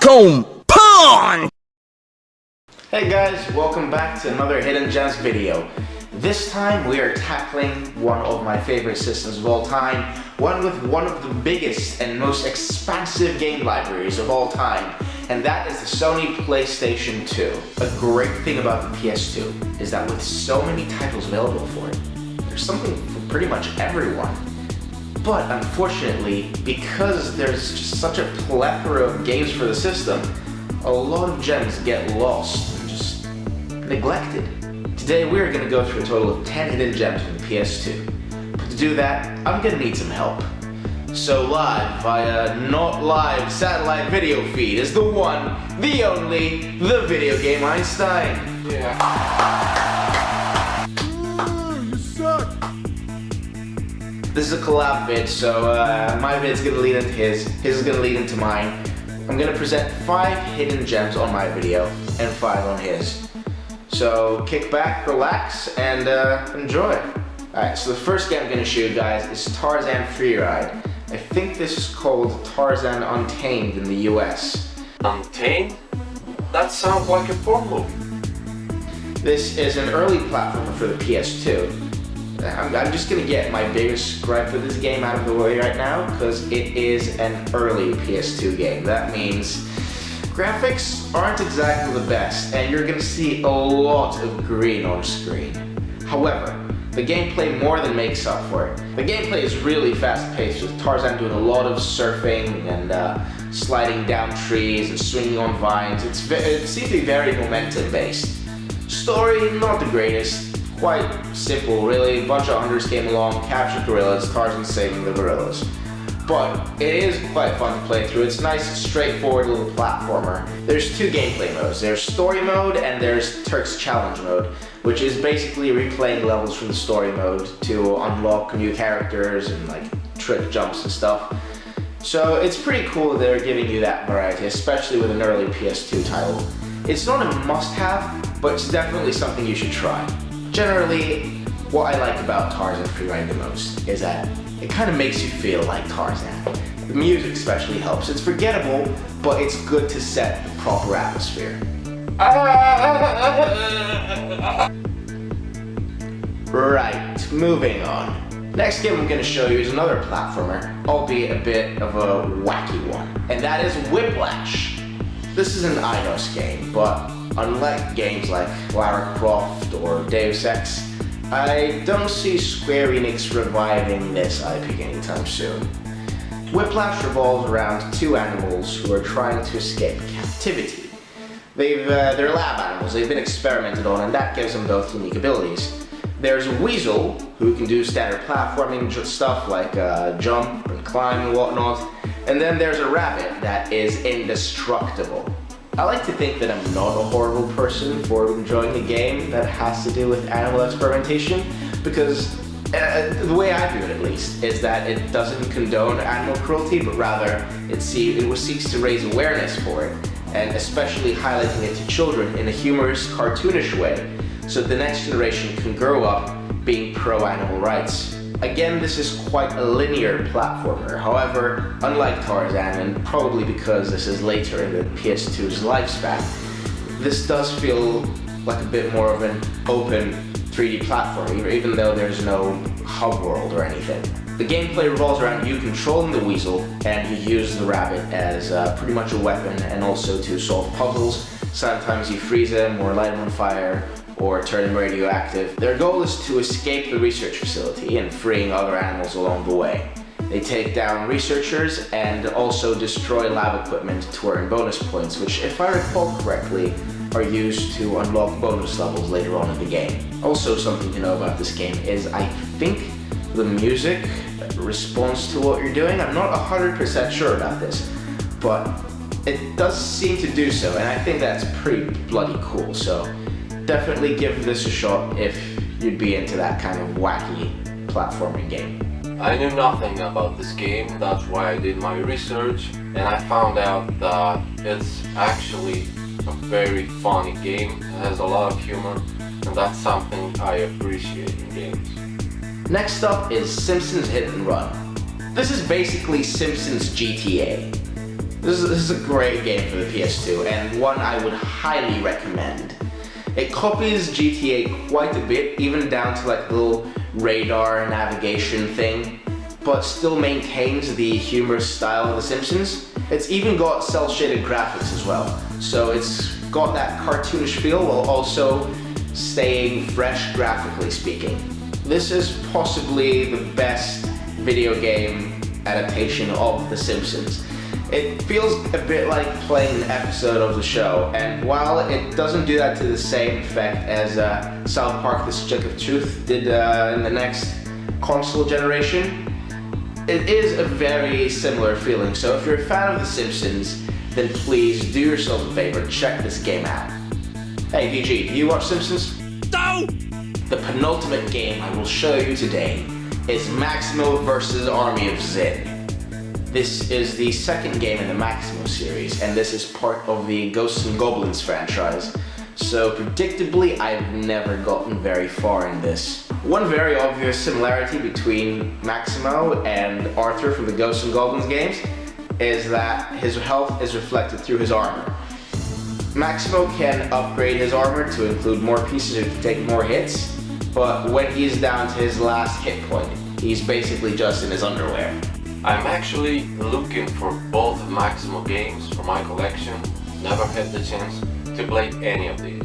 Honeycomb Pond! Hey guys, welcome back to another Hidden Gems video. This time we are tackling one of my favorite systems of all time, one with one of the biggest and most expansive game libraries of all time, and that is the Sony PlayStation 2. A great thing about the PS2 is that with so many titles available for it, there's something for pretty much everyone. But unfortunately, because there's just such a plethora of games for the system, a lot of gems get lost and just neglected. Today we're going to go through a total of 10 hidden gems on the PS2. But to do that, I'm going to need some help. So live via not live satellite video feed is the one, the only, TheVGEinstein. Yeah. You suck. This is a collab vid, so my vid's going to lead into his is going to lead into mine. I'm going to present 5 hidden gems on my video and 5 on his. So kick back, relax, and enjoy. Alright, so the first game I'm going to show you guys is Tarzan Freeride. I think this is called Tarzan Untamed in the US. Untamed? That sounds like a porn movie. This is an early platformer for the PS2. I'm just going to get my biggest gripe with this game out of the way right now, because it is an early PS2 game. That means graphics aren't exactly the best, and you're going to see a lot of green on screen. However, the gameplay more than makes up for it. The gameplay is really fast-paced, with Tarzan doing a lot of surfing and sliding down trees and swinging on vines. It seems to be very momentum-based. Story, not the greatest. Quite simple, really. A bunch of hunters came along, captured gorillas, Tarzan saving the gorillas. But it is quite fun to play through. It's a nice, straightforward little platformer. There's 2 gameplay modes. There's story mode and there's Turk's challenge mode, which is basically replaying levels from the story mode to unlock new characters and like trick jumps and stuff. So it's pretty cool that they're giving you that variety, especially with an early PS2 title. It's not a must-have, but it's definitely something you should try. Generally, what I like about Tarzan Freeride the most is that it kind of makes you feel like Tarzan. The music especially helps. It's forgettable, but it's good to set the proper atmosphere. Right, moving on. Next game I'm going to show you is another platformer, albeit a bit of a wacky one, and that is Whiplash. This is an IDOS game, but unlike games like Lara Croft or Deus Ex, I don't see Square Enix reviving this IP anytime soon. Whiplash revolves around 2 animals who are trying to escape captivity. They're lab animals, they've been experimented on, and that gives them both unique abilities. There's a weasel who can do standard platforming stuff like jump and climb and whatnot, and then there's a rabbit that is indestructible. I like to think that I'm not a horrible person for enjoying a game that has to do with animal experimentation, because the way I view it at least is that it doesn't condone animal cruelty, but rather it seeks to raise awareness for it, and especially highlighting it to children in a humorous, cartoonish way, so the next generation can grow up being pro-animal rights. Again, this is quite a linear platformer. However, unlike Tarzan, and probably because this is later in the PS2's lifespan, this does feel like a bit more of an open 3D platform, even though there's no hub world or anything. The gameplay revolves around you controlling the weasel, and you use the rabbit as pretty much a weapon, and also to solve puzzles. Sometimes you freeze him or light him on fire, or turn him radioactive. Their goal is to escape the research facility and freeing other animals along the way. They take down researchers and also destroy lab equipment to earn bonus points, which, if I recall correctly, are used to unlock bonus levels later on in the game. Also, something to know about this game is I think the music responds to what you're doing. I'm not 100% sure about this, but it does seem to do so, and I think that's pretty bloody cool. So definitely give this a shot if you'd be into that kind of wacky platforming game. I knew nothing about this game, that's why I did my research, and I found out that it's actually a very funny game. It has a lot of humor, and that's something I appreciate in games. Next up is Simpsons Hit Run. This is basically Simpsons GTA. This is a great game for the PS2 and one I would highly recommend. It copies GTA quite a bit, even down to like the little radar navigation thing, but still maintains the humorous style of The Simpsons. It's even got cel-shaded graphics as well, so it's got that cartoonish feel while also staying fresh graphically speaking. This is possibly the best video game adaptation of The Simpsons. It feels a bit like playing an episode of the show, and while it doesn't do that to the same effect as South Park The Stick of Truth did in the next console generation, it is a very similar feeling. So if you're a fan of The Simpsons, then please do yourself a favor, check this game out. Hey VG, do you watch Simpsons? No! The penultimate game I will show you today is Maximo vs. Army of Zin. This is the second game in the Maximo series, and this is part of the Ghosts and Goblins franchise. So predictably, I've never gotten very far in this. One very obvious similarity between Maximo and Arthur from the Ghosts and Goblins games is that his health is reflected through his armor. Maximo can upgrade his armor to include more pieces to take more hits, but when he's down to his last hit point, he's basically just in his underwear. I'm actually looking for both Maximo games for my collection. Never had the chance to play any of these.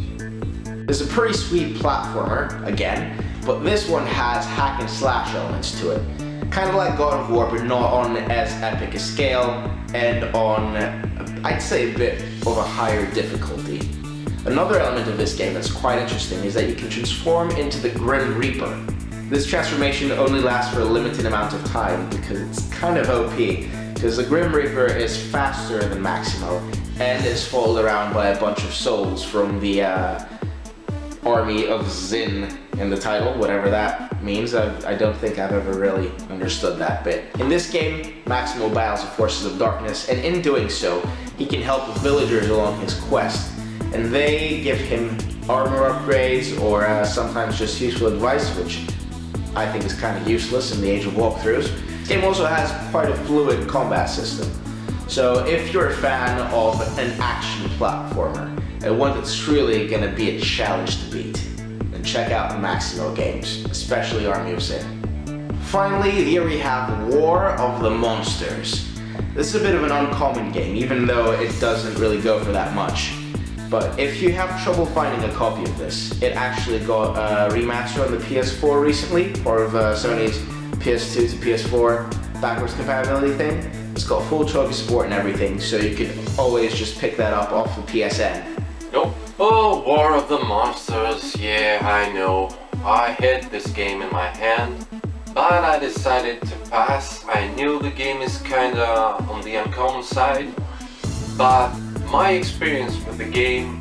It's a pretty sweet platformer, again, but this one has hack and slash elements to it. Kind of like God of War, but not on as epic a scale, and on, I'd say, a bit of a higher difficulty. Another element of this game that's quite interesting is that you can transform into the Grim Reaper. This transformation only lasts for a limited amount of time because it's kind of OP, because the Grim Reaper is faster than Maximo and is followed around by a bunch of souls from the Army of Zin in the title, whatever that means. I don't think I've ever really understood that bit. In this game, Maximo battles the forces of darkness, and in doing so, he can help the villagers along his quest, and they give him armor upgrades or sometimes just useful advice, which I think is kind of useless in the age of walkthroughs. This game also has quite a fluid combat system. So if you're a fan of an action platformer, and one that's really going to be a challenge to beat, then check out the Maximo games, especially Army of Sin. Finally, here we have War of the Monsters. This is a bit of an uncommon game, even though it doesn't really go for that much. But if you have trouble finding a copy of this, it actually got a remaster on the PS4 recently, part of Sony's PS2 to PS4 backwards compatibility thing. It's got full trophy support and everything, so you can always just pick that up off the PSN. Nope. Oh, War of the Monsters, yeah, I know. I had this game in my hand, but I decided to pass. I knew the game is kinda on the uncommon side, but my experience with the game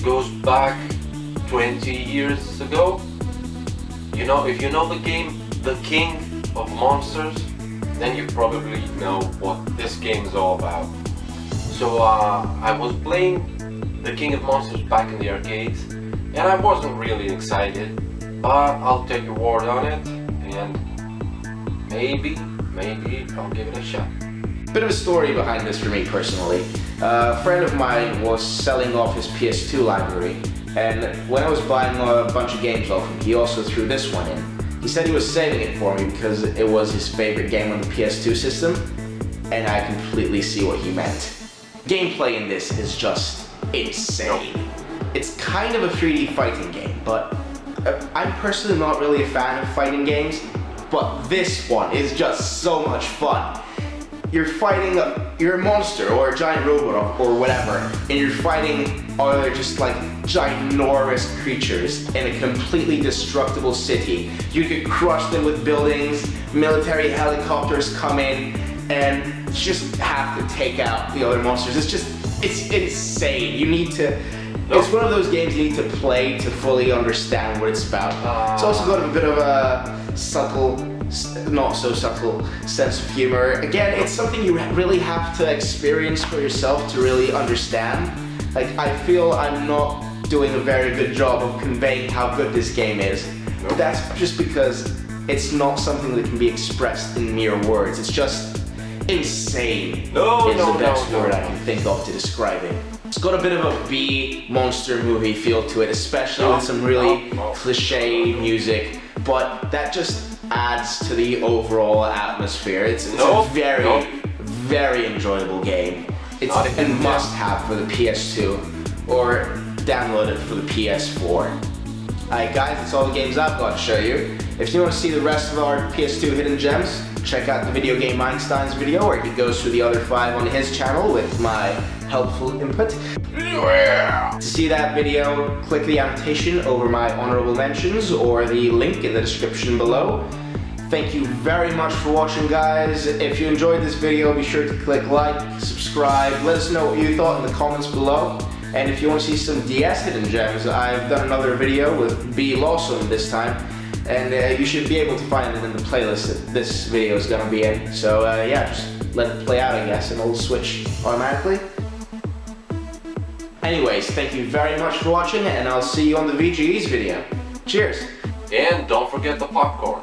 goes back 20 years ago. You know, if you know the game, The King of Monsters, then you probably know what this game is all about. So I was playing The King of Monsters back in the arcades, and I wasn't really excited, but I'll take your word on it, and maybe I'll give it a shot. Bit of a story behind this for me personally. A friend of mine was selling off his PS2 library, and when I was buying a bunch of games off him, he also threw this one in. He said he was saving it for me because it was his favorite game on the PS2 system, and I completely see what he meant. Gameplay in this is just insane. It's kind of a 3D fighting game, but I'm personally not really a fan of fighting games, but this one is just so much fun. You're a monster or a giant robot or whatever, and you're fighting other just like ginormous creatures in a completely destructible city. You could crush them with buildings, military helicopters come in, and you just have to take out the other monsters. It's insane. It's one of those games you need to play to fully understand what it's about. It's also got a bit of a not so subtle sense of humor. Again, it's something you really have to experience for yourself to really understand. Like, I feel I'm not doing a very good job of conveying how good this game is. But that's just because it's not something that can be expressed in mere words. insane No, is no, the best no, word no. I can think of to describe it. It's got a bit of a B monster movie feel to it, especially with some really cliche music, but that just adds to the overall atmosphere. It's a very enjoyable game. It's a must-have for the PS2, or download it for the PS4. Alright guys, that's all the games I've got to show you. If you want to see the rest of our PS2 hidden gems, check out TheVGEinstein's video where he goes through the other 5 on his channel with my helpful input. To see that video, click the annotation over my honorable mentions or the link in the description below. Thank you very much for watching, guys. If you enjoyed this video, be sure to click like, subscribe, let us know what you thought in the comments below. And if you want to see some DS hidden gems, I've done another video with B Lawson this time, and you should be able to find it in the playlist that this video is going to be in. So yeah, just let it play out, I guess, and it'll switch automatically. Anyways, thank you very much for watching, and I'll see you on the VGE's video. Cheers! And don't forget the popcorn.